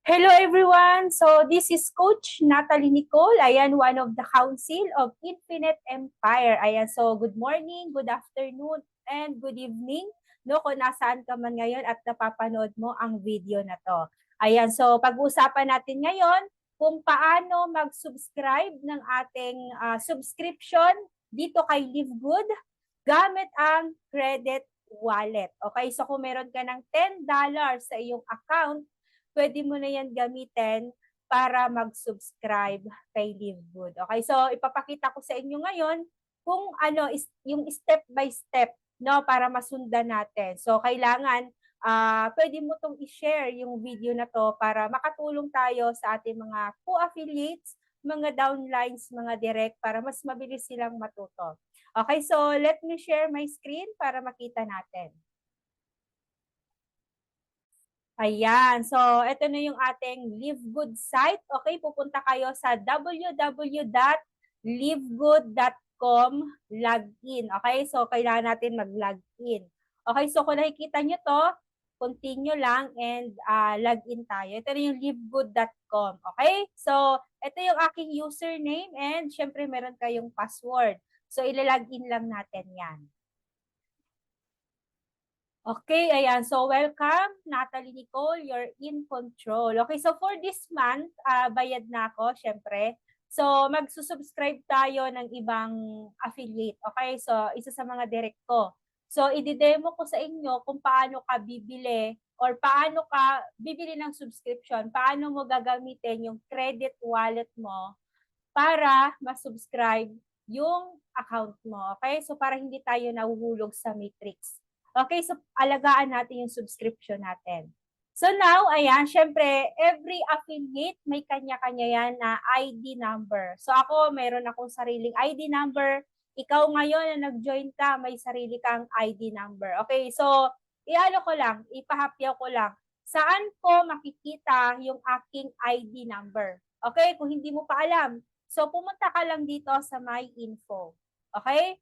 Hello everyone! So this is Coach Natalie Nicole. Ayan, one of the Council of Infinite Empire. Ayan, so good morning, good afternoon, and good evening. No, kung nasaan ka man ngayon at napapanood mo ang video na to. Ayan, so pag-uusapan natin ngayon kung paano mag-subscribe ng ating subscription dito kay Live Good gamit ang credit wallet. Okay, so kung meron ka ng $10 sa iyong account, pwede mo na yan gamitin para mag-subscribe kay Live Good. Okay, so ipapakita ko sa inyo ngayon kung ano is yung step by step, no, para masundan natin. So kailangan pwede mo tong i-share yung video na to para makatulong tayo sa ating mga co-affiliates, mga downlines, mga direct para mas mabilis silang matuto. Okay, so let me share my screen para makita natin. Ayan. So, ito na yung ating Live Good site. Okay, pupunta kayo sa www.livegood.com login. Okay, so kailangan natin mag-login. Okay, so kung nakikita nyo to, continue lang and login tayo. Ito na yung livegood.com. Okay, so ito yung aking username and syempre meron kayong password. So, ilalagin lang natin yan. Okay, ayan. So, welcome, Natalie Nicole. You're in control. Okay, so for this month, bayad na ako, syempre. So, magsusubscribe tayo ng ibang affiliate. Okay, so isa sa mga direct ko. So, i-demo ko sa inyo kung paano ka bibili or paano ka bibili ng subscription. Paano mo gagamitin yung credit wallet mo para ma-subscribe yung account mo. Okay, so para hindi tayo nahuhulog sa matrix. Okay, so alagaan natin yung subscription natin. So now, ayan, syempre, every affiliate may kanya-kanya yan na ID number. So ako, meron akong sariling ID number. Ikaw ngayon na nag-join ka, may sarili kang ID number. Okay, so iano ko lang, ipahapyaw ko lang. Saan ko makikita yung aking ID number? Okay, kung hindi mo pa alam. So pumunta ka lang dito sa My Info. Okay?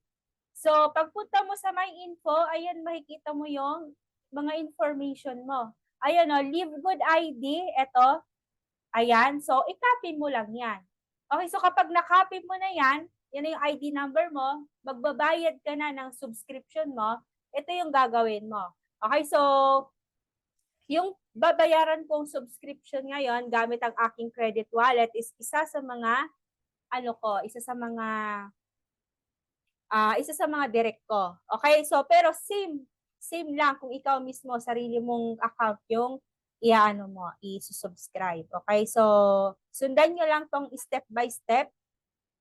So, pagpunta mo sa My Info, ayan, makikita mo yung mga information mo. Ayan o, Live Good ID, eto. Ayan, so, i-copy mo lang yan. Okay, so kapag na-copy mo na yan, yan na yung ID number mo, magbabayad ka na ng subscription mo, ito yung gagawin mo. Okay, so, yung babayaran kong subscription ngayon gamit ang aking credit wallet is isa sa mga, isa sa mga direct ko. Okay? So, pero same lang kung ikaw mismo, sarili mong account yung iaano mo, i-subscribe. Okay? So, sundan nyo lang tong step by step.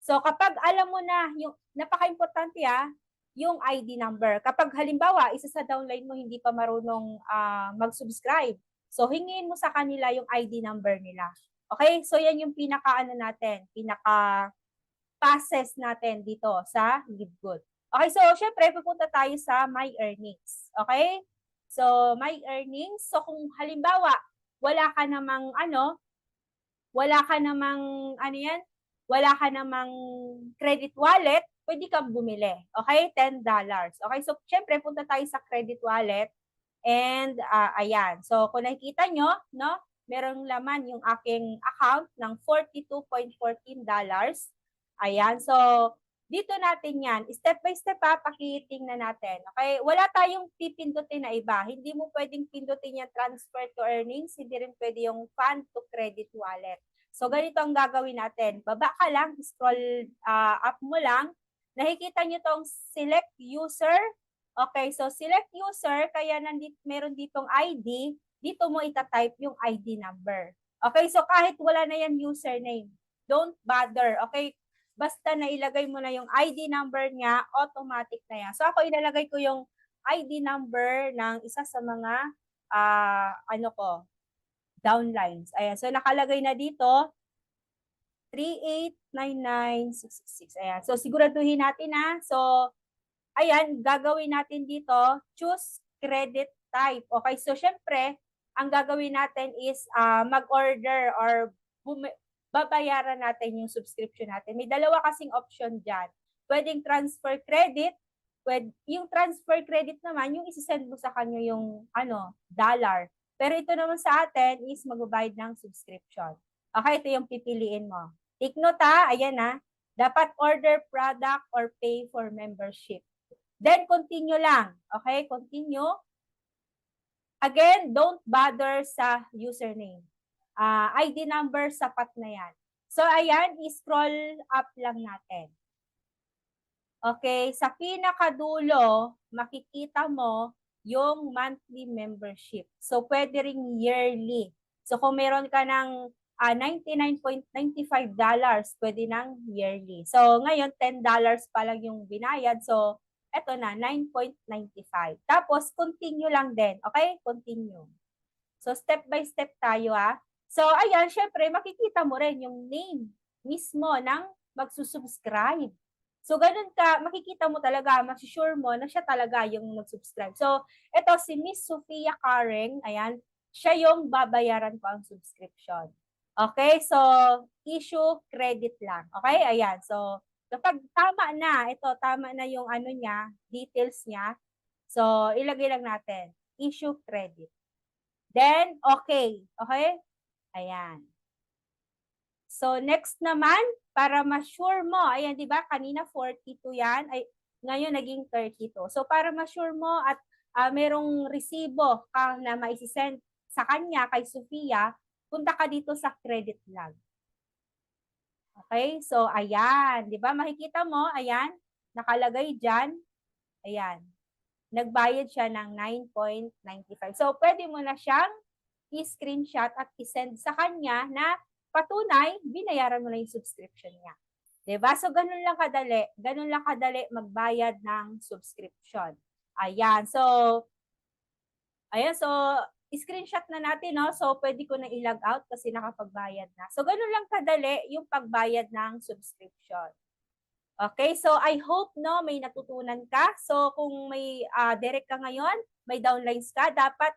So, kapag alam mo na, yung napaka-importante yung ID number. Kapag halimbawa, isa sa downline mo hindi pa marunong mag-subscribe, so hingin mo sa kanila yung ID number nila. Okay? So, yan yung pinaka-ano natin, passes natin dito sa LiveGood. Okay, so syempre pupunta tayo sa My Earnings. Okay? So My Earnings, so kung halimbawa wala ka namang wala ka namang credit wallet, pwede kang bumili. Okay? $10. Okay, so syempre punta tayo sa credit wallet and ayan. So kung nakikita nyo, no, merong laman yung aking account ng $42.14. Ayan, so dito natin yan. Step by step pakitingnan natin. Okay, wala tayong pipindutin na iba. Hindi mo pwedeng pindutin yung transfer to earnings. Hindi rin pwede yung fund to credit wallet. So ganito ang gagawin natin. Baba ka lang, scroll up mo lang. Nakikita nyo tong select user. Okay, so select user, kaya meron ditong ID, dito mo itatype yung ID number. Okay, so kahit wala na yan username, don't bother. Okay, basta na ilagay mo na yung ID number niya, automatic na yan. So ako ilalagay ko yung ID number ng isa sa mga downlines. Ayan, so nakalagay na dito 3899666. Ayan, so siguraduhin natin So ayan, gagawin natin dito, choose credit type. Okay, so syempre, ang gagawin natin is mag-order or babayaran natin yung subscription natin. May dalawa kasing option dyan. Pwedeng transfer credit. Yung transfer credit naman, yung isi-send mo sa kanya yung dollar. Pero ito naman sa atin is magbabayad ng subscription. Okay, ito yung pipiliin mo. Take note ha, ayan ha. Dapat order product or pay for membership. Then continue lang. Okay, continue. Again, don't bother sa username. ID number, sapat na yan. So ayan, i-scroll up lang natin. Okay, sa pinakadulo, makikita mo yung monthly membership. So, pwede ring yearly. So, kung meron ka ng $99.95, pwede ng yearly. So, ngayon, $10 pa lang yung binayad. So, eto na, 9.95. Tapos, continue lang din. Okay? Continue. So, step by step tayo So, ayan, syempre, makikita mo rin yung name mismo ng magsusubscribe. So, ganun ka, makikita mo talaga, masisure mo na siya talaga yung nag-subscribe. So, ito si Miss Sofia Karen, ayan, siya yung babayaran ko ang subscription. Okay, so, issue credit lang. Okay, ayan. So, kapag tama na, ito, tama na yung ano niya, details niya. So, ilagay lang natin, issue credit. Then, okay. Okay? Ayan. So, next naman, para ma-sure mo, ayan, di ba, kanina 42 yan, ay, ngayon naging 32. So, para ma-sure mo at merong resibo ka na maisisend sa kanya, kay Sofia, punta ka dito sa credit log. Okay? So, ayan, di ba, makikita mo, ayan, nakalagay dyan, ayan, nagbayad siya ng 9.95. So, pwede mo na siyang i-screenshot at i-send sa kanya na patunay, binayaran mo na yung subscription niya. Diba? So, ganun lang kadali. Ganun lang kadali magbayad ng subscription. Ayan. So, screenshot na natin, no? So, pwede ko na i-log out kasi nakapagbayad na. So, ganun lang kadali yung pagbayad ng subscription. Okay, so I hope no may natutunan ka. So kung may direct ka ngayon, may downlines ka, dapat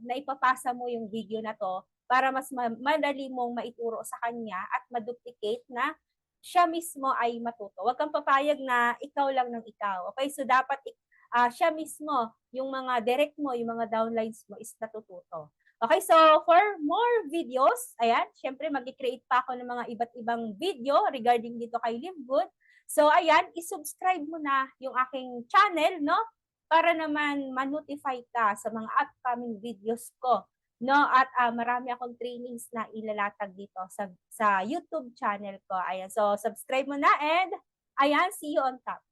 naipapasa mo yung video na to para mas madali mong maituro sa kanya at maduplicate na siya mismo ay matuto. Huwag kang papayag na ikaw lang ng ikaw. Okay, so dapat siya mismo, yung mga direct mo, yung mga downlines mo is natututo. Okay, so for more videos, ayan, syempre mag-create pa ako ng mga iba't ibang video regarding dito kay Live Good. So ayan, i-subscribe mo na yung aking channel, no? Para naman ma-notify ka sa mga upcoming videos ko, no? At marami akong trainings na ilalatag dito sa YouTube channel ko. Ayan, so subscribe mo na and ayan, see you on top.